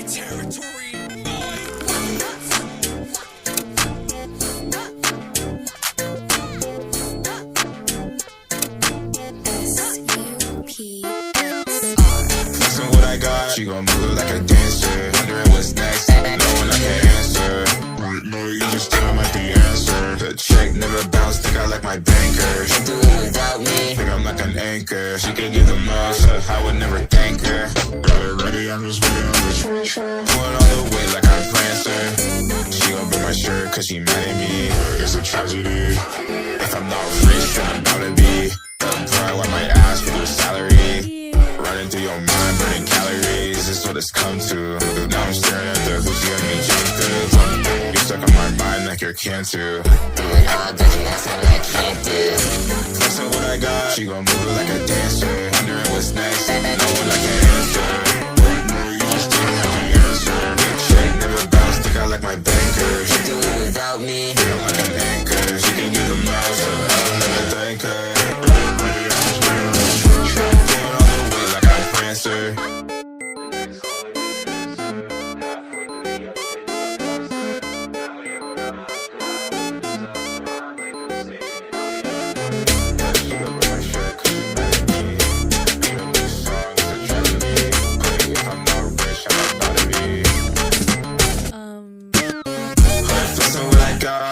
territory, boy. Flexing what I got, she gon' move it like a dancer. Wondering what's next, knowing I can't answer. Right now you just tell me the answer. The check never bounced, think I like my banker. She do it without me, think I'm like an anchor. She can give the most, I would never thank her. Got it ready, I'm just waiting on the treasure. Going all the way like I'm Prancer. She gon' break my shirt cause she mad at me. It's a tragedy if I'm not rich, then I'm about to be. Pride wipe my ass for your salary. Running through your mind, burning calories. This is what it's come to. Now I'm staring at the hoochie of me junk. You're stuck on my mind like you're cancer. Doing all dirty, that's something I can't do. Flexing what I got, she gon' move it like a dancer. Wondering what's next, no one I can answer. Right now you just tell me the answer. Big check, never bounce, think I like my banker. She do it without me, think I'm like an anchor. She can give the most, I'll never thank her.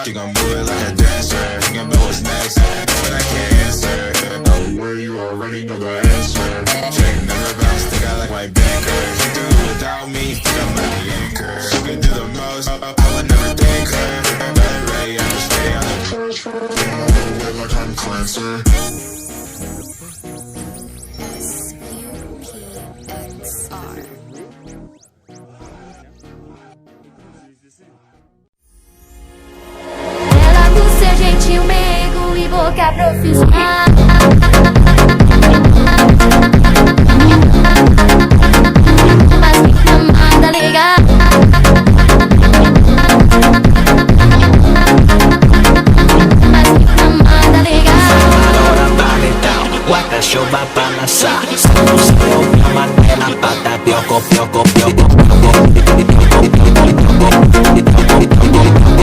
She gon' move it like a dancer. Thinking about what's next, but I can't answer. About where you already know the answer. Check never bounce, think I like my banker. She do it without me, think I'm like the anchor. She can do the most, I would never thank her. Better ready, I'm just stay on the church. Like I'm Clancer. Jeitinho meigo e boca profissional. Mas que camada legal. Mas que camada legal. Agora vale down, guarda-chuva pra lançar. Salto, salto, pra matar na pata. Pioco, pioco, pioco, pioco, pioco, pioco, pioco, pioco, pioco, pioco.